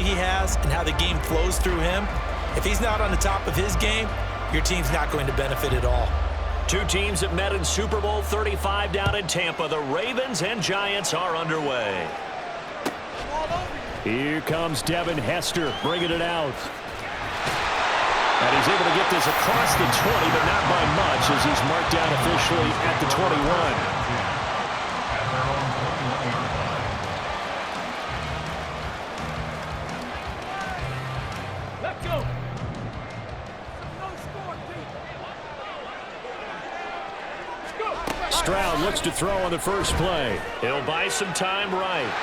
he has and how the game flows through him, if he's not on the top of his game, your team's not going to benefit at all. Two teams that met in Super Bowl 35 down in Tampa. The Ravens and Giants are underway. Here comes Devin Hester bringing it out. And he's able to get this across the 20, but not by much as he's marked down officially at the 21. Stroud looks to throw on the first play. He'll buy some time right.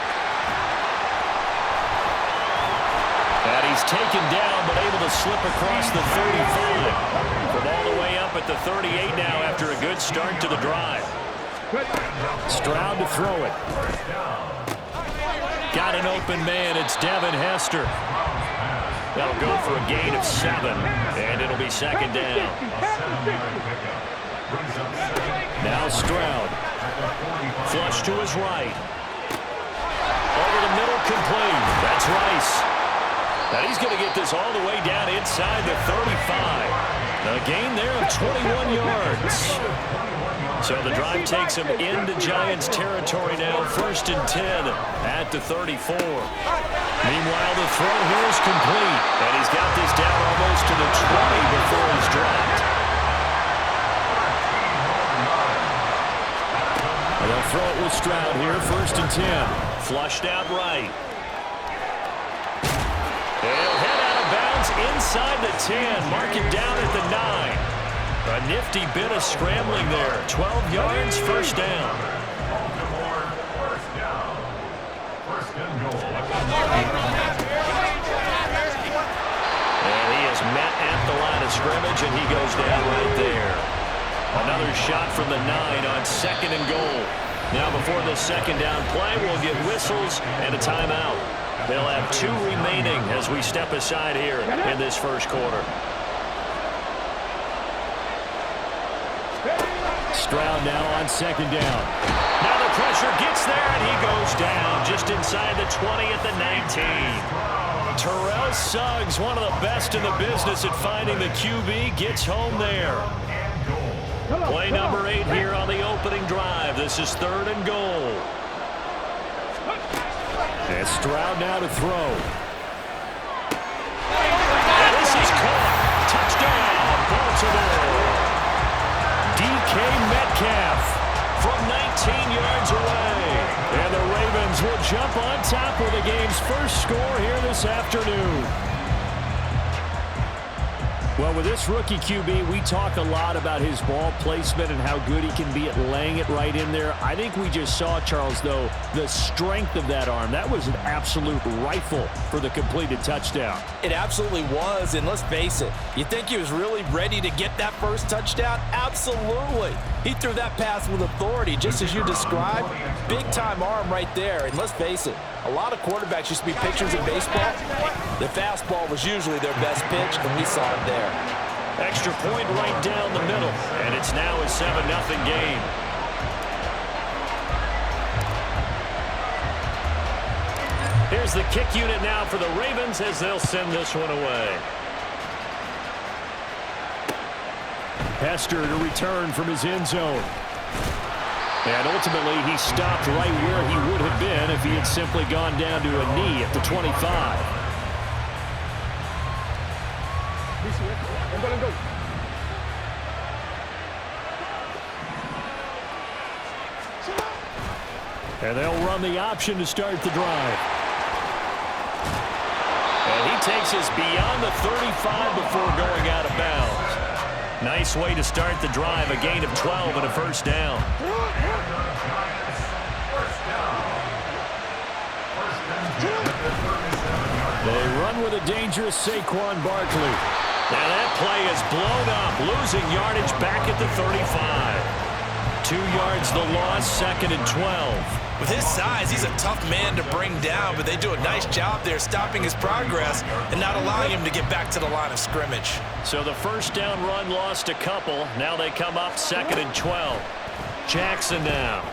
And he's taken down, but able to slip across the 35. From all the way up at the 38 now after a good start to the drive. Stroud to throw it. Got an open man. It's Devin Hester. That'll go for a gain of 7, and it'll be second down. Now Stroud. Flush to his right. Over the middle, complete. That's Rice. And he's going to get this all the way down inside the 35. A gain there of 21 yards. So the drive takes him into Giants territory now. 1st and 10 at the 34. Meanwhile, the throw here is complete. And he's got this down almost to the 20 before he's dropped. And they'll throw it with Stroud here. 1st and 10. Flushed out right. He'll head out of bounds inside the 10. Mark it down at the 9. A nifty bit of scrambling there. 12 yards, 1st down. And he is met at the line of scrimmage, and he goes down right there. Another shot from the 9 on 2nd and goal. Now before the 2nd down play, we'll get whistles and a timeout. They'll have 2 remaining as we step aside here in this 1st quarter. Stroud now on 2nd down. Now the pressure gets there, and he goes down just inside the 20 at the 19. Terrell Suggs, one of the best in the business at finding the QB, gets home there. Play number 8 here on the opening drive. This is 3rd and goal. And Stroud now to throw. And this is caught. Touchdown, Baltimore. DK Metcalf from 19 yards away. And the Ravens will jump on top with the game's first score here this afternoon. Well, with this rookie QB, we talk a lot about his ball placement and how good he can be at laying it right in there. I think we just saw, Charles, though, the strength of that arm. That was an absolute rifle for the completed touchdown. It absolutely was, and let's face it, you think he was really ready to get that first touchdown? Absolutely. He threw that pass with authority, just as you described. Big-time arm right there, and let's face it, a lot of quarterbacks used to be pitchers in baseball. The fastball was usually their best pitch, and we saw it there. Extra point right down the middle, and it's now a 7-0 game. Here's the kick unit now for the Ravens as they'll send this one away. Hester to return from his end zone. And ultimately, he stopped right where he would have been if he had simply gone down to a knee at the 25. And they'll run the option to start the drive. And he takes us beyond the 35 before going out of bounds. Nice way to start the drive, a gain of 12 and a 1st down. They run with a dangerous Saquon Barkley. Now that play is blown up, losing yardage back at the 35. 2 yards the loss, 2nd and 12. With his size, he's a tough man to bring down, but they do a nice job there stopping his progress and not allowing him to get back to the line of scrimmage. So the 1st down run lost a couple. Now they come up 2nd and 12. Jackson now.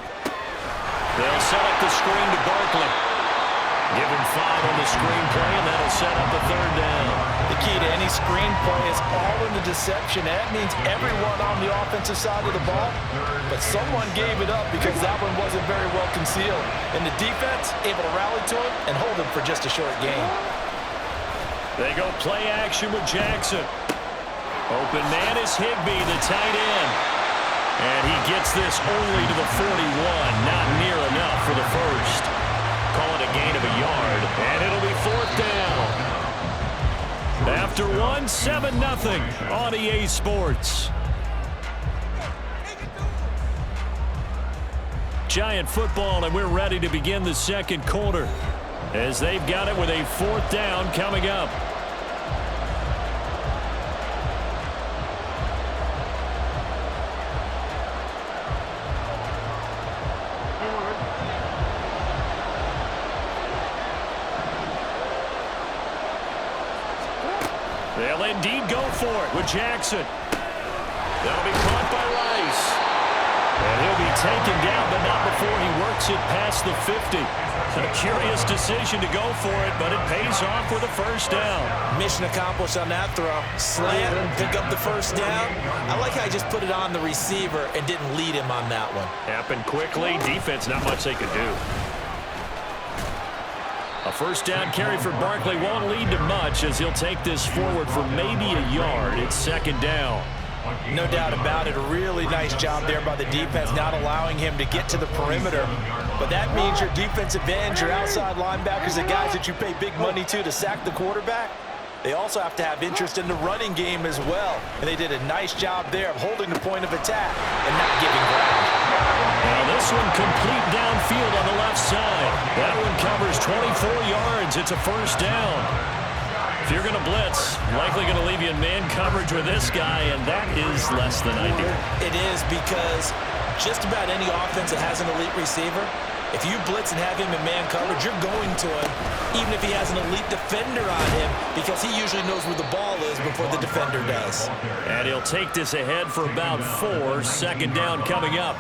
They'll set up the screen to Barkley. Give him 5 on the screen play, and that'll set up the third down. The key to any screenplay is all in the deception. That means everyone on the offensive side of the ball, but someone gave it up because that one wasn't very well concealed. And the defense able to rally to it and hold him for just a short gain. They go play action with Jackson. Open man is Higbee, the tight end. And he gets this only to the 41. Not near enough for the first. Call it a gain of a yard, and it'll be fourth down. After one, 7-0 on EA Sports. Giant football, and we're ready to begin the second quarter as they've got it with a fourth down coming up. They'll indeed go for it with Jackson. That'll be caught by Rice. And he'll be taken down, but not before he works it past the 50. A curious decision to go for it, but it pays off with a first down. Mission accomplished on that throw. Slant, pick up the first down. I like how he just put it on the receiver and didn't lead him on that one. Happened quickly. Defense, not much they could do. A first down carry for Barkley won't lead to much as he'll take this forward for maybe a yard. It's second down. No doubt about it. A really nice job there by the defense, not allowing him to get to the perimeter. But that means your defensive ends, your outside linebackers, the guys that you pay big money to sack the quarterback, they also have to have interest in the running game as well. And they did a nice job there of holding the point of attack and not giving ground. Now this one complete downfield on the left side. That one covers 24 yards. It's a first down. If you're going to blitz, likely going to leave you in man coverage with this guy, and that is less than ideal. It is, because just about any offense that has an elite receiver, if you blitz and have him in man coverage, you're going to him, even if he has an elite defender on him, because he usually knows where the ball is before the defender does. And he'll take this ahead for about 4. Second down coming up.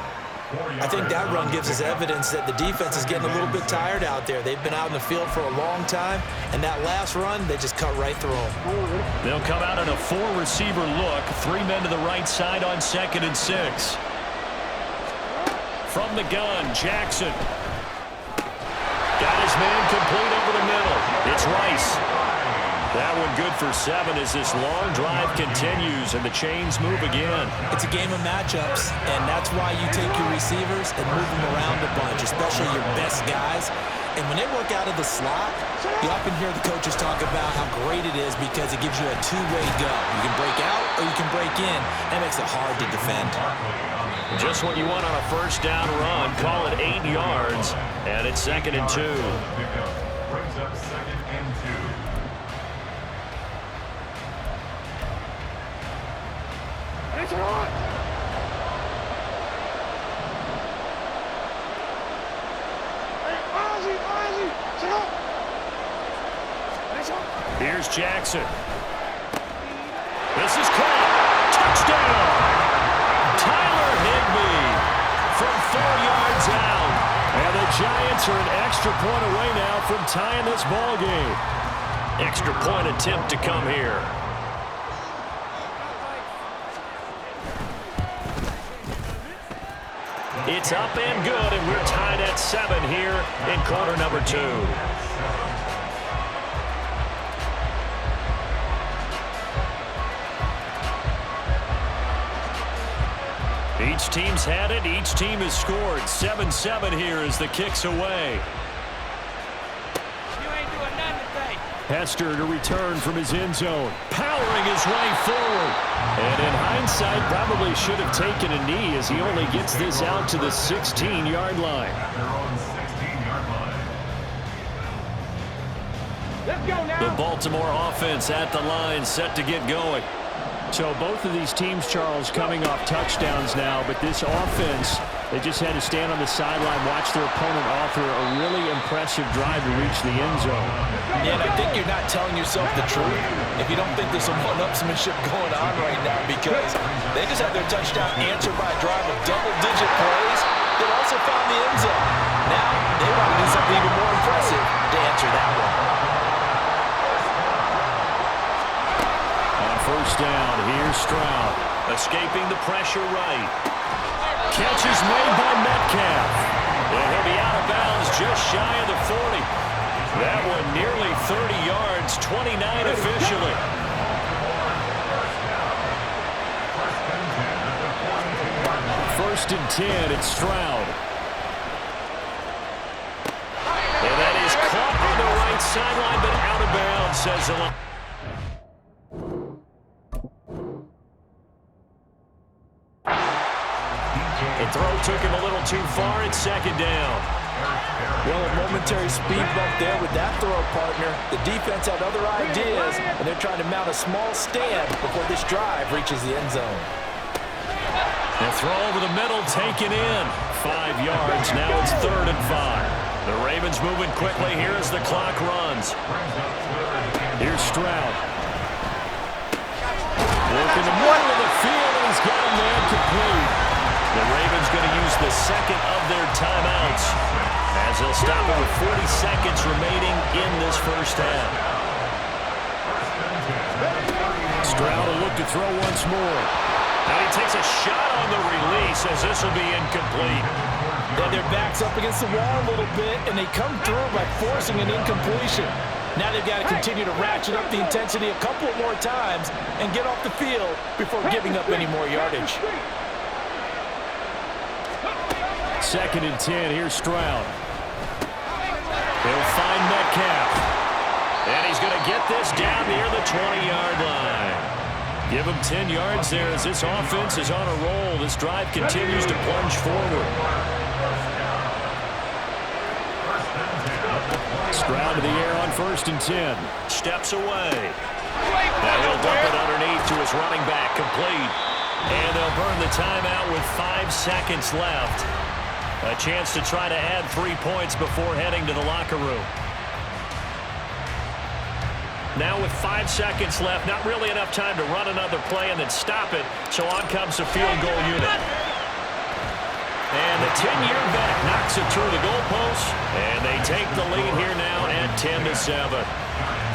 I think that run gives us evidence that the defense is getting a little bit tired out there. They've been out in the field for a long time, and that last run, they just cut right through them. They'll come out in a 4-receiver look. 3 men to the right side on 2nd and 6. From the gun, Jackson. Got his man complete over the middle. It's Rice. That one good for 7 as this long drive continues and the chains move again. It's a game of matchups, and that's why you take your receivers and move them around a bunch, especially your best guys. And when they work out of the slot, you often hear the coaches talk about how great it is because it gives you a two-way go. You can break out or you can break in. That makes it hard to defend. Just what you want on a first down run. Call it 8 yards, and it's 2nd and 2. Brings up 2nd and 2. Here's Jackson. This is caught. Touchdown. Tyler Higbee from 4 yards out. And the Giants are an extra point away now from tying this ball game. Extra point attempt to come here. It's up and good, and we're tied at 7 here in quarter number 2. Each team's had it. Each team has scored. 7-7 here as the kick's away. Hester to return from his end zone, powering his way forward. And in hindsight, probably should have taken a knee as he only gets this out to the 16-yard line. The Baltimore offense at the line, set to get going. So both of these teams, Charles, coming off touchdowns now, but this offense, they just had to stand on the sideline, watch their opponent offer a really impressive drive to reach the end zone. Yeah, and I think you're not telling yourself the truth if you don't think there's some one-upsmanship going on right now, because they just had their touchdown answered by a drive of double-digit plays that also found the end zone. Now they want to do something even more impressive to answer that one. first down. Here's Stroud. Escaping the pressure right. Catch is made by Metcalf. And he'll be out of bounds just shy of the 40. That one nearly 30 yards, 29 officially. First and 10, it's Stroud. And that is caught on the right sideline, but out of bounds, says the line. The throw took him a little too far. It's second down. Well, a momentary speed bump there with that throw, partner. The defense had other ideas, and they're trying to mount a small stand before this drive reaches the end zone. The throw over the middle, taken in. 5 yards. Now it's 3rd and 5. The Ravens moving quickly here as the clock runs. Here's Stroud. Working the middle of the field, and he's got a man complete. The Ravens going to use the second of their timeouts as they'll stop it with 40 seconds remaining in this first half. Stroud will look to throw once more. And he takes a shot on the release as this will be incomplete. And their back's up against the wall a little bit, and they come through by forcing an incompletion. Now they've got to continue to ratchet up the intensity a couple more times and get off the field before giving up any more yardage. 2nd and 10, here's Stroud. He'll find Metcalf. And he's going to get this down near the 20-yard line. Give him 10 yards there as this offense is on a roll. This drive continues to plunge forward. Stroud to the air on 1st and 10. Steps away. Now he'll dump it underneath to his running back, complete. And they'll burn the timeout with 5 seconds left. A chance to try to add 3 points before heading to the locker room. Now with 5 seconds left, not really enough time to run another play and then stop it, so on comes the field goal unit. And the 10-year vet knocks it through the goalpost, and they take the lead here now at 10-7.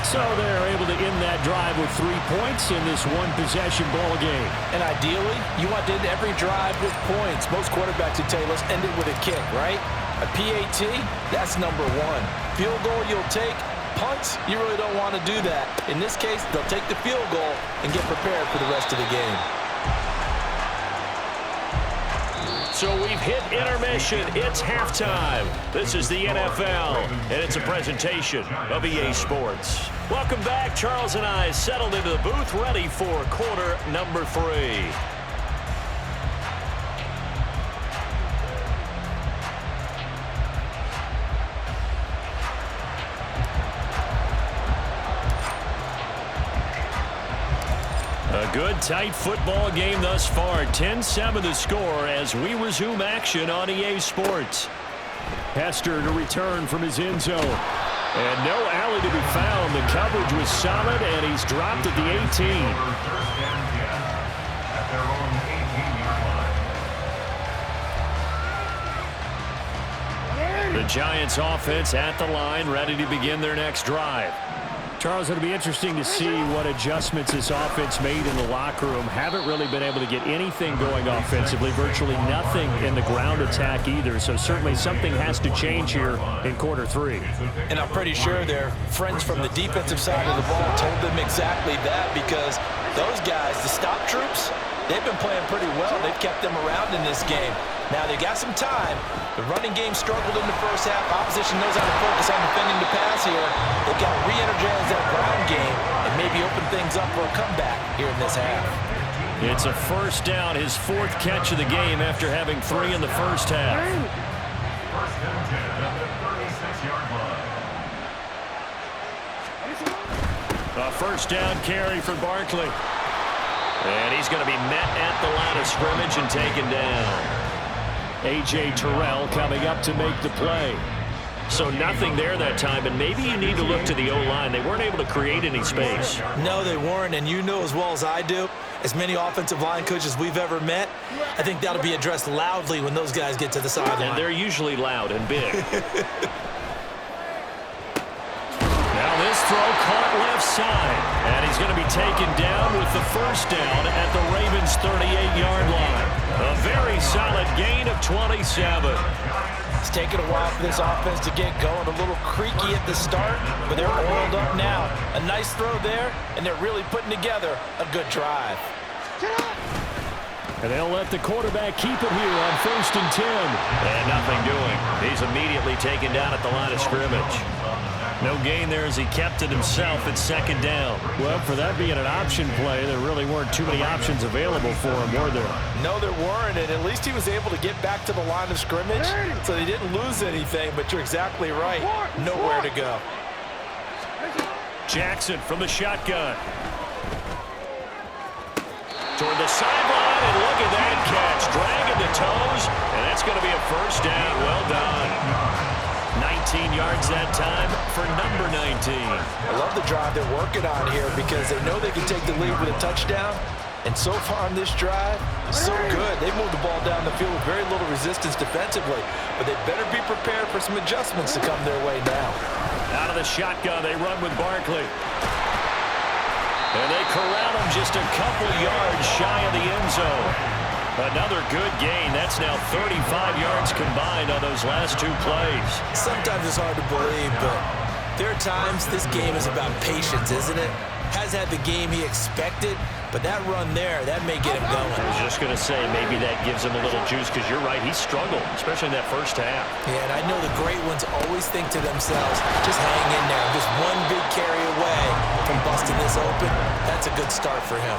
So they're able to end that drive with 3 points in this one-possession ball game. And ideally, you want to end every drive with points. Most quarterbacks would tell you, let's end it with a kick, right? A PAT, that's number 1. Field goal you'll take. Punts, you really don't want to do that. In this case, they'll take the field goal and get prepared for the rest of the game. So we've hit intermission. It's halftime. This is the NFL, and it's a presentation of EA Sports. Welcome back. Charles and I settled into the booth, ready for quarter number 3. A good, tight football game thus far. 10-7 the score as we resume action on EA Sports. Hester to return from his end zone. And no alley to be found. The coverage was solid, and he's dropped at the 18. The Giants offense at the line, ready to begin their next drive. Charles, it'll be interesting to see what adjustments this offense made in the locker room. Haven't really been able to get anything going offensively, virtually nothing in the ground attack either. So certainly something has to change here in quarter 3. And I'm pretty sure their friends from the defensive side of the ball told them exactly that, because those guys, the stop troops, they've been playing pretty well. They've kept them around in this game. Now, they got some time. The running game struggled in the first half. Opposition knows how to focus on defending the pass here. They've got to re-energize that ground game and maybe open things up for a comeback here in this half. It's a first down, his 4th catch of the game after having 3 in the first half. First and 10 at the 36-yard line. A first down carry for Barkley. And he's going to be met at the line of scrimmage and taken down. A.J. Terrell coming up to make the play. So nothing there that time, and maybe you need to look to the O-line. They weren't able to create any space. No, they weren't, and you know as well as I do, as many offensive line coaches we've ever met, I think that'll be addressed loudly when those guys get to the sideline. And they're usually loud and big. Now this throw caught left side. And he's going to be taken down with the first down at the Ravens' 38-yard line. A very solid gain of 27. It's taken a while for this offense to get going. A little creaky at the start, but they're oiled up now. A nice throw there, and they're really putting together a good drive. And they'll let the quarterback keep it here on 1st and 10. And nothing doing. He's immediately taken down at the line of scrimmage. No gain there as he kept it himself at 2nd down. Well, for that being an option play, there really weren't too many options available for him, were there? No, there weren't, and at least he was able to get back to the line of scrimmage, so they didn't lose anything, but you're exactly right. Nowhere to go. Jackson from the shotgun. Toward the sideline, and look at that catch. Dragging the toes, and that's going to be a first down. Well done. 19 yards that time for number 19. I love the drive they're working on here because they know they can take the lead with a touchdown. And so far on this drive, so good. They moved the ball down the field with very little resistance defensively. But they better be prepared for some adjustments to come their way now. Out of the shotgun, they run with Barkley. And they corral him just a couple yards shy of the end zone. Another good gain. That's now 35 yards combined on those last 2 plays. Sometimes it's hard to believe, but there are times this game is about patience, isn't it? Has had the game he expected, but that run there, that may get him going. I was just going to say, maybe that gives him a little juice, because you're right, he struggled, especially in that first half. Yeah, and I know the great ones always think to themselves, just hang in there. Just one big carry away from busting this open. That's a good start for him.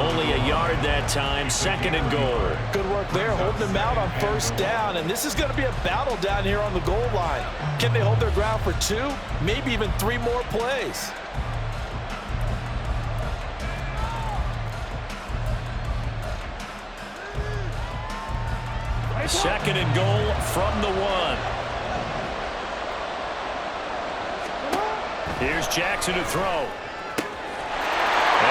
Only a yard that time, 2nd and goal. Good work there, holding them out on 1st down, and this is going to be a battle down here on the goal line. Can they hold their ground for 2, maybe even 3 more plays? 2nd and goal from the 1. Here's Jackson to throw. And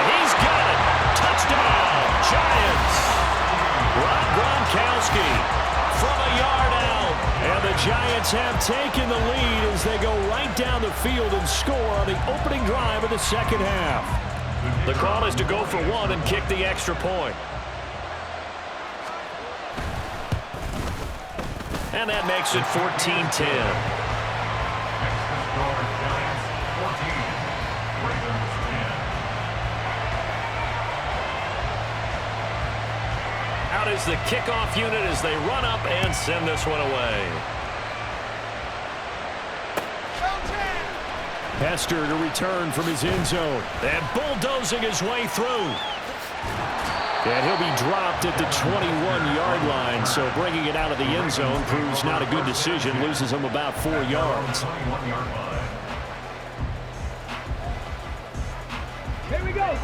he's got it. Touchdown, Giants. Rob Gronkowski from a yard out. And the Giants have taken the lead as they go right down the field and score on the opening drive of the 2nd half. The call is to go for 1 and kick the extra point. And that makes it 14-10. Out is the kickoff unit as they run up and send this one away. Hester to return from his end zone. And bulldozing his way through. And he'll be dropped at the 21-yard line, so bringing it out of the end zone proves not a good decision, loses him about 4 yards.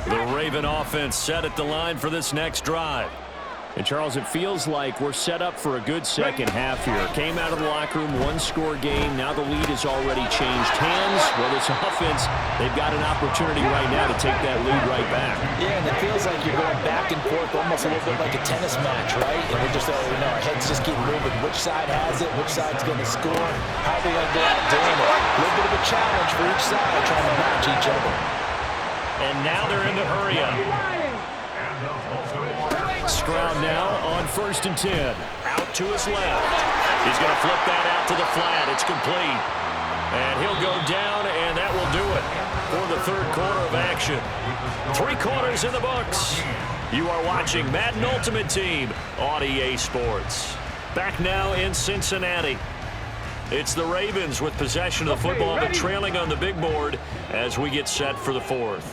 The Raven offense set at the line for this next drive. And, Charles, it feels like we're set up for a good second half here. Came out of the locker room, 1-score game. Now the lead has already changed hands. Well, this offense, they've got an opportunity right now to take that lead right back. Yeah, and it feels like you're going back and forth almost a little bit like a tennis match, right? And we're just, our heads just keep moving. Which side has it? Which side's going to score? How are they going to go out doing it? A little bit of a challenge for each side trying to match each other. And now they're in the hurry-up. Stroud now on 1st and 10. Out to his left. He's going to flip that out to the flat. It's complete. And he'll go down, and that will do it for the 3rd quarter of action. 3 quarters in the books. You are watching Madden Ultimate Team on EA Sports. Back now in Cincinnati. It's the Ravens with possession of the football, but trailing on the big board as we get set for the 4th.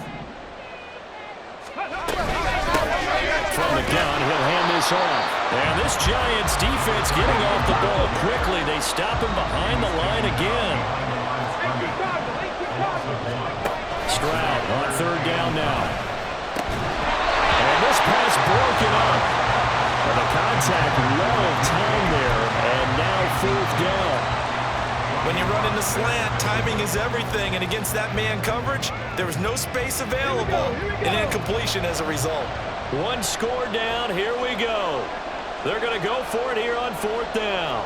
From the gun, he'll hand this off. And this Giants defense getting off the ball quickly. They stop him behind the line again. Stroud on 3rd down now. And this pass broken up. And the contact, low of time there, and now 4th down. When you run in the slant, timing is everything, and against that man coverage, there was no space available, and incompletion as a result. 1 score down, here we go. They're going to go for it here on 4th down.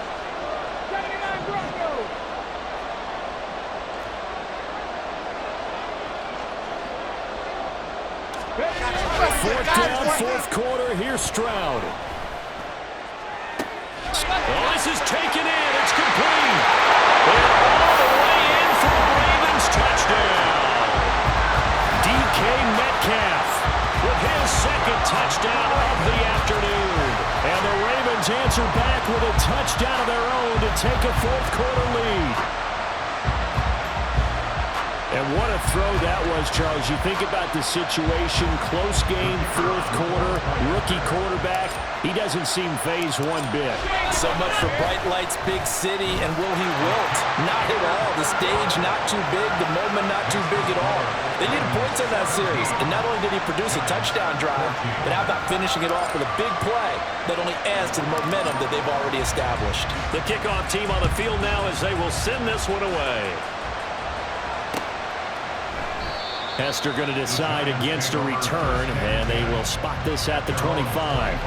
Fourth down, fourth quarter. Here's Stroud. Oh, this is taken in. It's complete. And all the way in for a Ravens touchdown. DK Metcalf with his second touchdown of the afternoon. And the Ravens answer back with a touchdown of their own to take a fourth quarter lead. And what a throw that was, Charles. You think about the situation, close game, fourth quarter, rookie quarterback. He doesn't seem phased one bit. So much for bright lights, big city, and will he wilt? Not at all. The stage not too big, the moment not too big at all. They needed points in that series, and not only did he produce a touchdown drive, but how about finishing it off with a big play that only adds to the momentum that they've already established. The kickoff team on the field now as they will send this one away. Hester going to decide against a return, and they will spot this at the 25.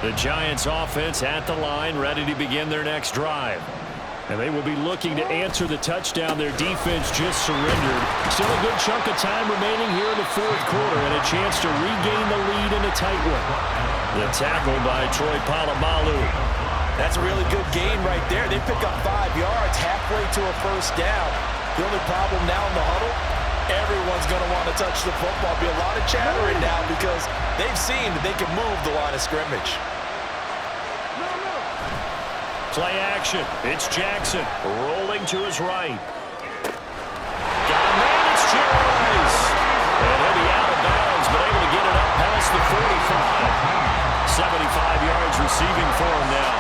The Giants offense at the line, ready to begin their next drive. And they will be looking to answer the touchdown. Their defense just surrendered. Still a good chunk of time remaining here in the fourth quarter and a chance to regain the lead in a tight one. The tackle by Troy Polamalu. That's a really good gain right there. They pick up 5 yards halfway to a first down. The only problem now in the huddle, everyone's going to want to touch the football. Be a lot of chattering now because they've seen that they can move the line of scrimmage. Play action. It's Jackson rolling to his right. Got a man. It's Jerry's. And he'll be out of bounds, but able to get it up past the 45. 75 yards receiving for him now.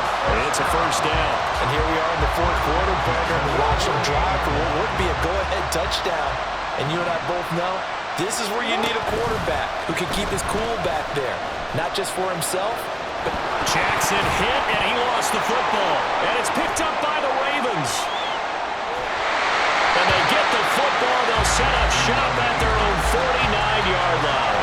It's a first down. And here we are in the fourth quarter, Brandon, and watch them drive for what would be a go-ahead touchdown. And you and I both know this is where you need a quarterback who can keep his cool back there. Not just for himself, but Jackson hit, and he lost the football. And it's picked up by the Ravens. And they get the football. They'll set up shop at their own 49-yard line.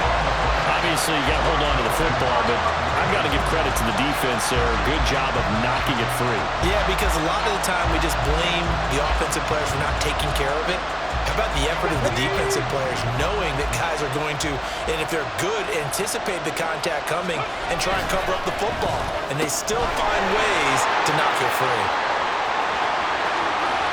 Obviously, you got to hold on to the football, but I've got to give credit to the defense there. Good job of knocking it free. Yeah, because a lot of the time we just blame the offensive players for not taking care of it. How about the effort of the defensive players knowing that guys are going to, and if they're good, anticipate the contact coming and try and cover up the football. And they still find ways to knock it free.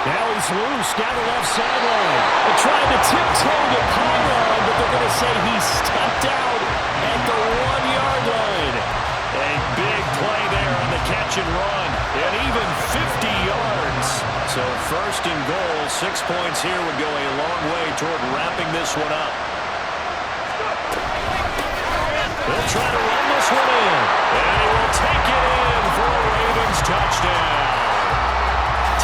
Now he's loose down the left sideline. They're trying to tiptoe the pylon, but they're going to say he stepped out at the 1-yard line. A big play there on the catch and run. And even 50 yards. So first and goal, 6 points here would go a long way toward wrapping this one up. They'll try to run this one in. And he will take it in for a Ravens touchdown.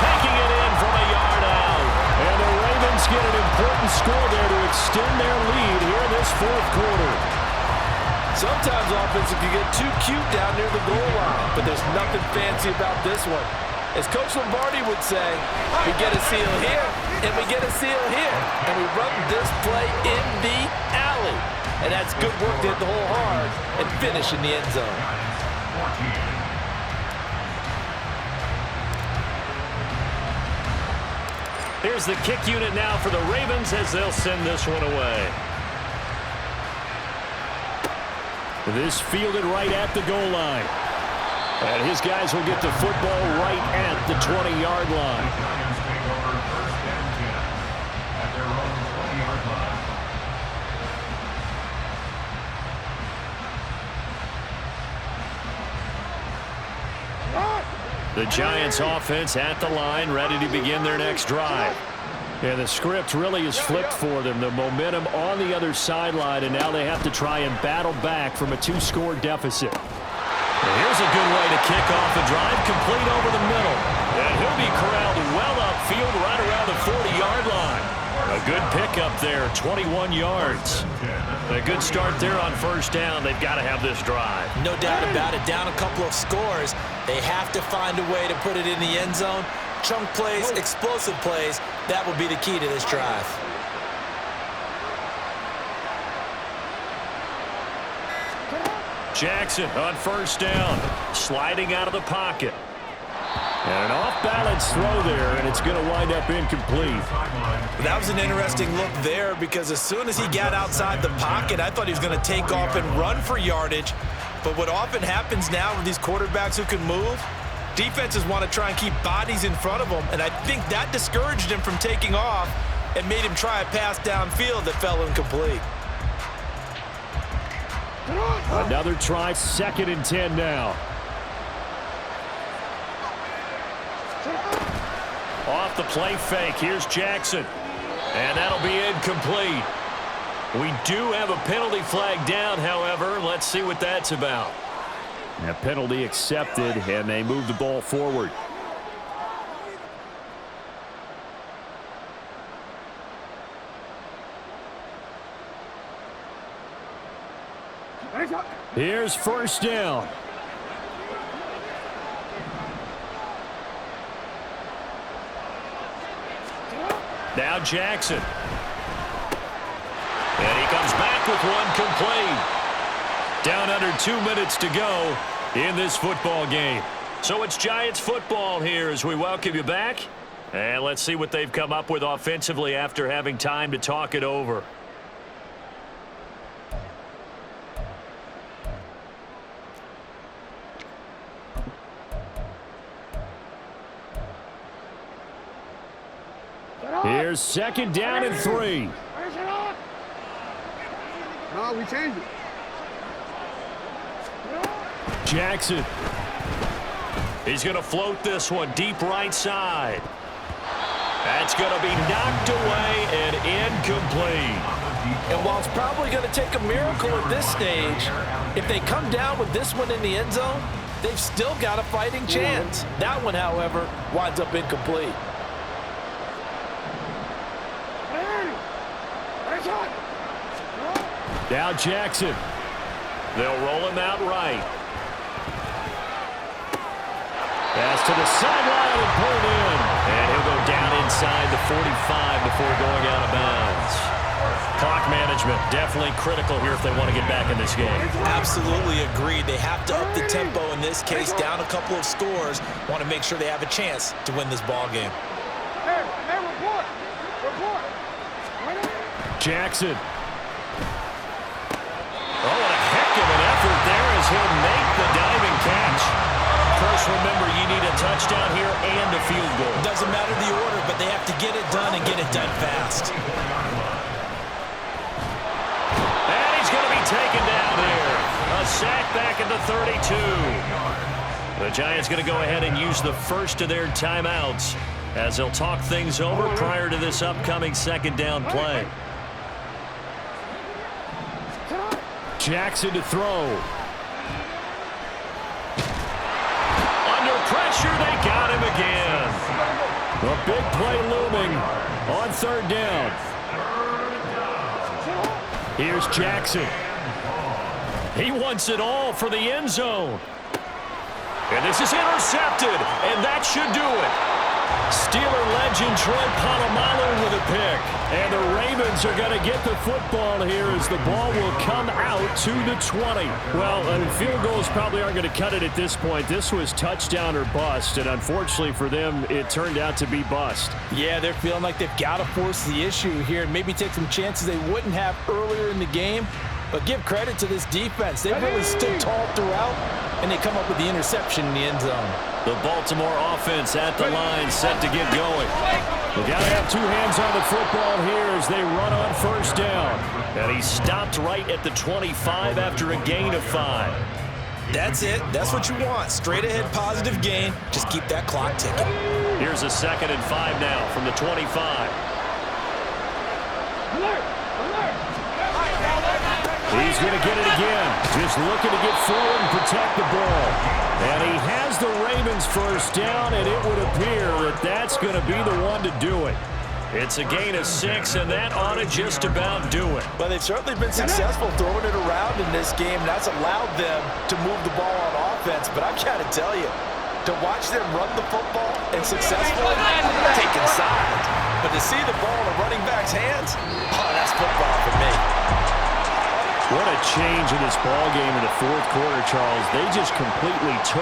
Taking it in from a yard out. And the Ravens get an important score there to extend their lead here in this fourth quarter. Sometimes offense can get too cute down near the goal line, but there's nothing fancy about this one. As Coach Lombardi would say, we get a seal here, and we get a seal here, and we run this play in the alley. And that's good work to hit the hole hard and finish in the end zone. Here's the kick unit now for the Ravens as they'll send this one away. This fielded right at the goal line. And his guys will get the football right at the 20-yard line. The Giants offense at the line, ready to begin their next drive. And the script really is flipped for them. The momentum on the other sideline, and now they have to try and battle back from a 2-score deficit. And here's a good way to kick off a drive, complete over the middle. And he'll be corralled well upfield right around the 40-yard line. A good pickup there, 21 yards. A good start there on first down. They've got to have this drive. No doubt about it. Down a couple of scores. They have to find a way to put it in the end zone. Chunk plays, explosive plays, that will be the key to this drive. Jackson on first down, sliding out of the pocket. And an off-balance throw there, and it's going to wind up incomplete. That was an interesting look there because as soon as he got outside the pocket, I thought he was going to take off and run for yardage. But what often happens now with these quarterbacks who can move, defenses want to try and keep bodies in front of them, and I think that discouraged him from taking off and made him try a pass downfield that fell incomplete. Another try, 2nd and 10 now. Off the play fake, here's Jackson. And that'll be incomplete. We do have a penalty flag down, however. Let's see what that's about. A penalty accepted, and they move the ball forward. Here's 1st down. Now Jackson. And he comes back with one complete. Down under 2 minutes to go in this football game. So it's Giants football here as we welcome you back. And let's see what they've come up with offensively after having time to talk it over. Here's 2nd down and 3. No, we changed it. Jackson. He's going to float this one deep right side. That's going to be knocked away and incomplete. And while it's probably going to take a miracle at this stage, if they come down with this one in the end zone, they've still got a fighting chance. That one, however, winds up incomplete. Now Jackson. They'll roll him out right. Pass to the sideline and pulled in. And he'll go down inside the 45 before going out of bounds. Clock management definitely critical here if they want to get back in this game. Absolutely agreed. They have to up the tempo in this case, down a couple of scores. Want to make sure they have a chance to win this ball game. Hey, report. Jackson. Oh, what a heck of an effort there as he'll make the diving catch. Of course, remember, you need a touchdown here and a field goal. Doesn't matter the order, but they have to get it done and get it done fast. And he's going to be taken down here. A sack back at the 32. The Giants going to go ahead and use the first of their timeouts as they'll talk things over prior to this upcoming 2nd down play. Jackson to throw. Under pressure, they got him again. A big play looming on 3rd down. Here's Jackson. He wants it all for the end zone. And this is intercepted, and that should do it. Steeler legend Troy Polamalu with a pick. And the Ravens are going to get the football here as the ball will come out to the 20. Well, field goals probably aren't going to cut it at this point. This was touchdown or bust, and unfortunately for them, it turned out to be bust. Yeah, they're feeling like they've got to force the issue here and maybe take some chances they wouldn't have earlier in the game. But give credit to this defense. They really stood tall throughout, and they come up with the interception in the end zone. The Baltimore offense at the line, set to get going. They got to have 2 hands on the football here as they run on 1st down. And he stopped right at the 25 after a gain of 5. That's it. That's what you want. Straight ahead positive gain. Just keep that clock ticking. Here's a 2nd and 5 now from the 25. He's going to get it again. Just looking to get forward and protect the ball. And he has the Ravens 1st down, and it would appear that that's going to be the one to do it. It's a gain of 6, and that ought to just about do it. Well, they've certainly been successful throwing it around in this game. That's allowed them to move the ball on offense. But I've got to tell you, to watch them run the football and successfully taking sides. But to see the ball in a running back's hands, oh, that's football for me. What a change in this ball game in the 4th quarter, Charles. They just completely took